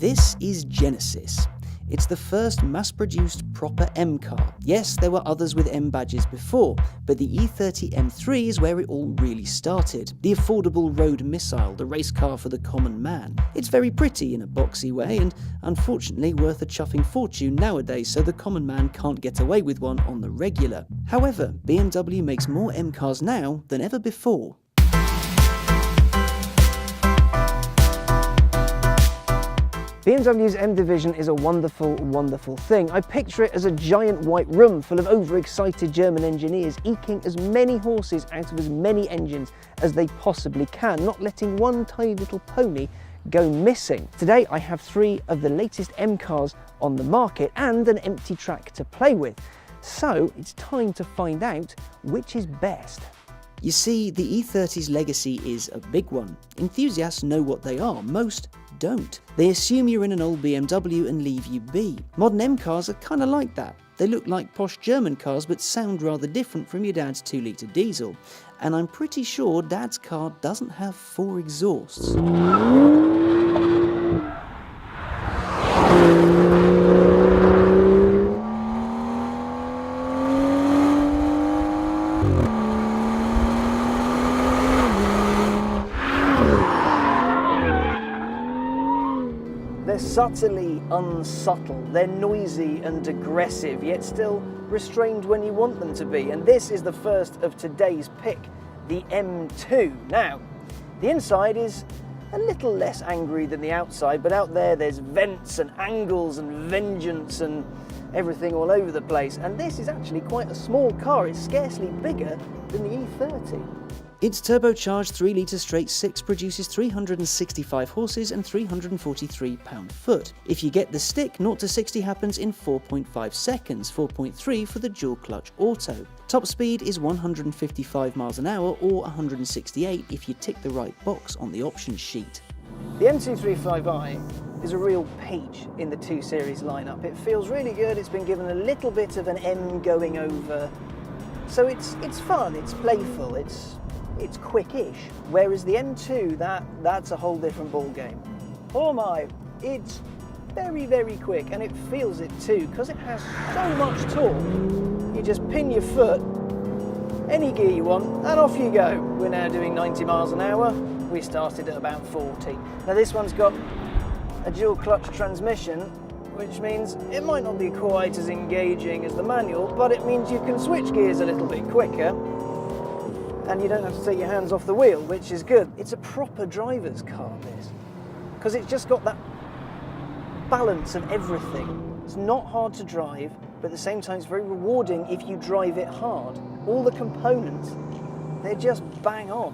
This is Genesis. It's the first mass-produced proper M car. Yes, there were others with M badges before, but the E30 M3 is where it all really started. The affordable road missile, the race car for the common man. It's very pretty in a boxy way, and unfortunately worth a chuffing fortune nowadays, so the common man can't get away with one on the regular. However, BMW makes more M cars now than ever before. BMW's M division is a wonderful, wonderful thing. I picture it as a giant white room full of overexcited German engineers eking as many horses out of as many engines as they possibly can, not letting one tiny little pony go missing. Today I have 3 of the latest M cars on the market and an empty track to play with. So it's time to find out which is best. You see, the E30's legacy is a big one. Enthusiasts know what they are, most don't. They assume you're in an old BMW and leave you be. Modern M cars are kinda like that. They look like posh German cars but sound rather different from your dad's 2-litre diesel. And I'm pretty sure Dad's car doesn't have 4 exhausts. They're subtly unsubtle, they're noisy and aggressive, yet still restrained when you want them to be. And this is the first of today's pick, the M2. Now, the inside is a little less angry than the outside, but out there's vents and angles and vengeance and everything all over the place. And this is actually quite a small car, it's scarcely bigger than the E30. Its turbocharged 3-litre straight 6 produces 365 horses and 343 pound-foot. If you get the stick, 0 to 60 happens in 4.5 seconds, 4.3 for the dual clutch auto. Top speed is 155 miles an hour or 168 if you tick the right box on the options sheet. The M235i is a real peach in the 2 Series lineup. It feels really good, it's been given a little bit of an M going over, so it's fun, it's playful, it's quick-ish, whereas the M2, that's a whole different ball game. Oh my, it's very, very quick, and it feels it too, because it has so much torque. You just pin your foot, any gear you want, and off you go. We're now doing 90 miles an hour. We started at about 40. Now this one's got a dual clutch transmission, which means it might not be quite as engaging as the manual, but it means you can switch gears a little bit quicker, and you don't have to take your hands off the wheel, which is good. It's a proper driver's car, this, because it's just got that balance of everything. It's not hard to drive, but at the same time it's very rewarding if you drive it hard. All the components, they're just bang on.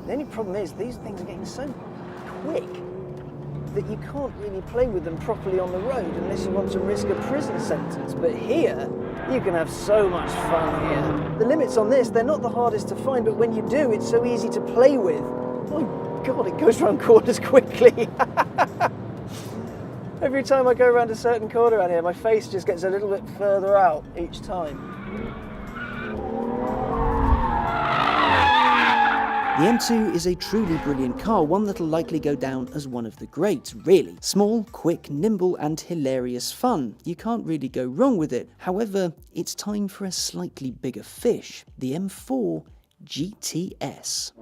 The only problem is these things are getting so quick that you can't really play with them properly on the road unless you want to risk a prison sentence. But here, you can have so much fun here. The limits on this, they're not the hardest to find, but when you do, it's so easy to play with. Oh God, it goes around corners quickly. Every time I go around a certain corner around here, my face just gets a little bit further out each time. The M2 is a truly brilliant car, one that'll likely go down as one of the greats, really. Small, quick, nimble and hilarious fun. You can't really go wrong with it. However, it's time for a slightly bigger fish, the M4 GTS.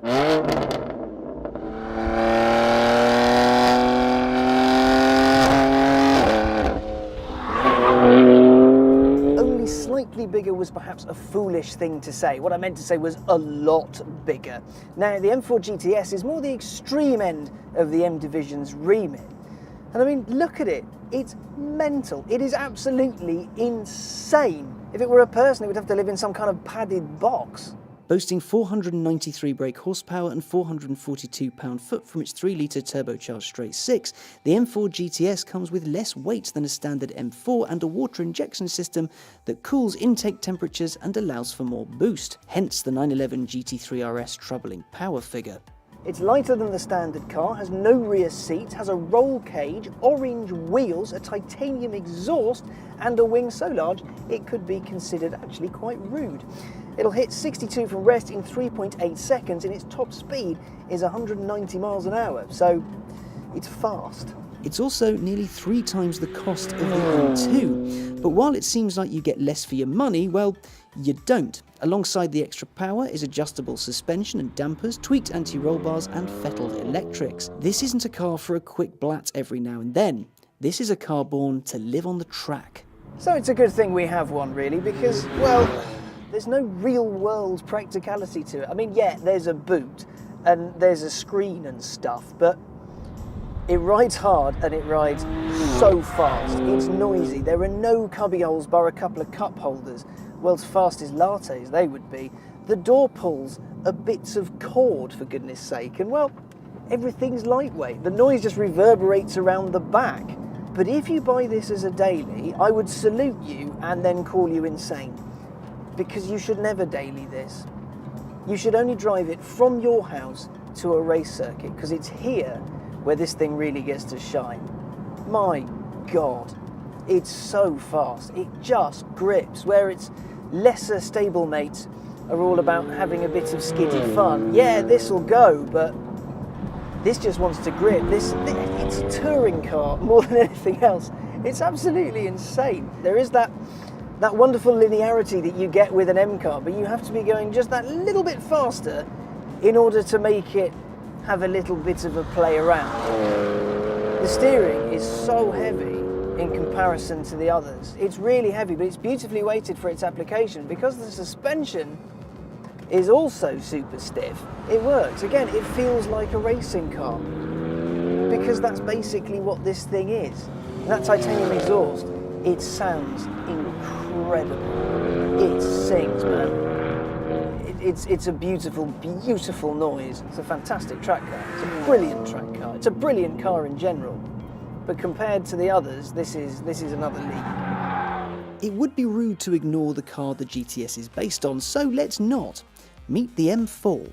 Slightly bigger was perhaps a foolish thing to say. What I meant to say was a lot bigger. Now, the M4 GTS is more the extreme end of the M division's remit. And I mean, look at it. It's mental. It is absolutely insane. If it were a person, it would have to live in some kind of padded box. Boasting 493 brake horsepower and 442 pound-foot from its 3-litre turbocharged straight 6, the M4 GTS comes with less weight than a standard M4 and a water injection system that cools intake temperatures and allows for more boost, hence the 911 GT3 RS troubling power figure. It's lighter than the standard car, has no rear seat, has a roll cage, orange wheels, a titanium exhaust, and a wing so large it could be considered actually quite rude. It'll hit 62 from rest in 3.8 seconds and its top speed is 190 miles an hour, so it's fast. It's also nearly 3 times the cost of the M2, but while it seems like you get less for your money, well, you don't. Alongside the extra power is adjustable suspension and dampers, tweaked anti-roll bars and fettled electrics. This isn't a car for a quick blat every now and then. This is a car born to live on the track. So it's a good thing we have one, really, because, well, there's no real-world practicality to it. I mean, yeah, there's a boot and there's a screen and stuff, but it rides hard and it rides so fast. It's noisy. There are no cubbyholes bar a couple of cup holders. World's fastest lattes, they would be. The door pulls are bits of cord, for goodness sake, and, well, everything's lightweight. The noise just reverberates around the back. But if you buy this as a daily, I would salute you and then call you insane, because you should never daily this. You should only drive it from your house to a race circuit, because it's here where this thing really gets to shine. My God, it's so fast. It just grips, where its lesser stablemates are all about having a bit of skiddy fun. Yeah, this'll go, but this just wants to grip. It's a touring car more than anything else. It's absolutely insane. There is that wonderful linearity that you get with an M car, but you have to be going just that little bit faster in order to make it have a little bit of a play around. The steering is so heavy in comparison to the others. It's really heavy, but it's beautifully weighted for its application. Because the suspension is also super stiff, it works. Again, it feels like a racing car, because that's basically what this thing is. And that titanium exhaust, it sounds incredible. It sings, man. It's a beautiful, beautiful noise. It's a fantastic track car. It's a brilliant track car. It's a brilliant car in general. But compared to the others, this is another league. It would be rude to ignore the car the GTS is based on, so let's not. Meet the M4.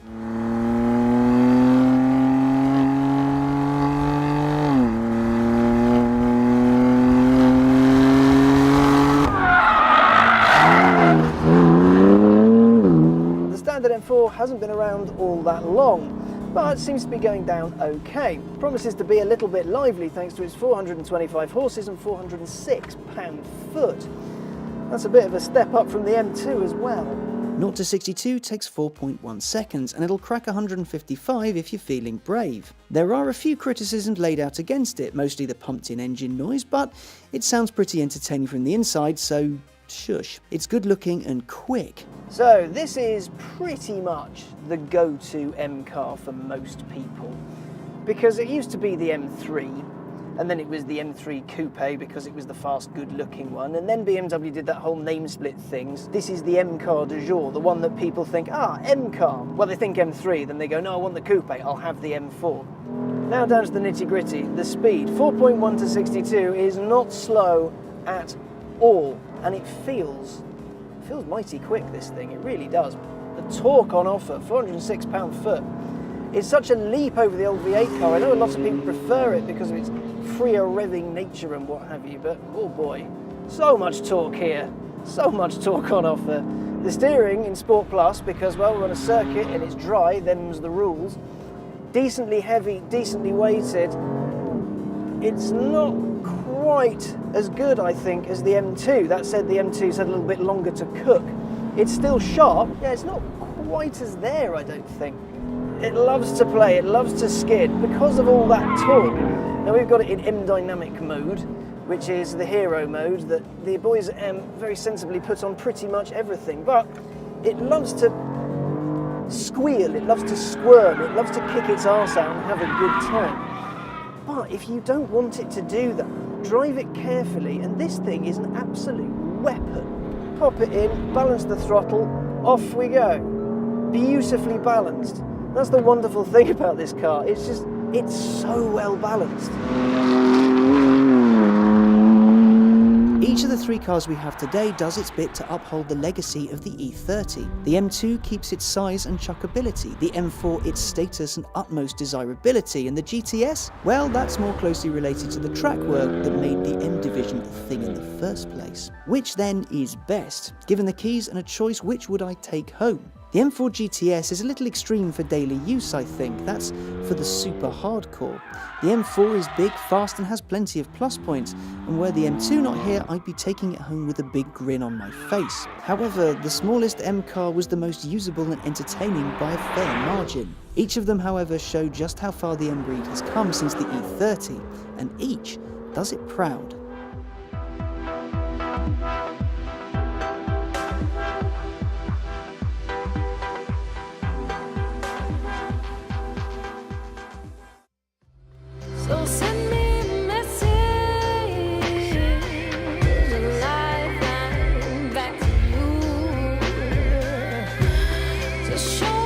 The standard M4 hasn't been around all that long, but seems to be going down okay. Promises to be a little bit lively thanks to its 425 horses and 406 pound-foot. That's a bit of a step up from the M2 as well. 0 to 62 takes 4.1 seconds, and it'll crack 155 if you're feeling brave. There are a few criticisms laid out against it, mostly the pumped-in engine noise, but it sounds pretty entertaining from the inside, so shush. It's good looking and quick. So this is pretty much the go-to M car for most people, because it used to be the M3, and then it was the M3 Coupe because it was the fast, good-looking one, and then BMW did that whole name split things. This is the M car du jour, the one that people think, M car. Well, they think M3, then they go, no, I want the Coupe, I'll have the M4. Now down to the nitty-gritty, the speed. 4.1 to 62 is not slow at all, and it feels mighty quick, this thing, it really does. The torque on offer, 406 pound-foot. It's such a leap over the old V8 car. I know a lot of people prefer it because of its freer revving nature and what have you, but oh boy, so much torque here, so much torque on offer. The steering in Sport Plus, because, well, we're on a circuit and it's dry, them's the rules. Decently heavy, decently weighted. It's not quite as good, I think, as the M2. That said, the M2's had a little bit longer to cook. It's still sharp. Yeah, it's not quite as there, I don't think. It loves to play, it loves to skid because of all that torque. Now we've got it in M dynamic mode, which is the hero mode that the boys at M very sensibly put on pretty much everything, but it loves to squeal, it loves to squirm, it loves to kick its arse out and have a good time. But if you don't want it to do that, drive it carefully, and this thing is an absolute weapon. Pop it in, balance the throttle, off we go. Beautifully balanced. That's the wonderful thing about this car. It's so well balanced. Each of the 3 cars we have today does its bit to uphold the legacy of the E30. The M2 keeps its size and chuckability, the M4 its status and utmost desirability, and the GTS, well, that's more closely related to the track work that made the M division a thing in the first place. Which then is best? Given the keys and a choice, which would I take home? The M4 GTS is a little extreme for daily use, I think. That's for the super hardcore. The M4 is big, fast and has plenty of plus points, and were the M2 not here, I'd be taking it home with a big grin on my face. However, the smallest M car was the most usable and entertaining by a fair margin. Each of them, however, show just how far the M breed has come since the E30, and each does it proud. So send me a message, a lifeline back to you, to show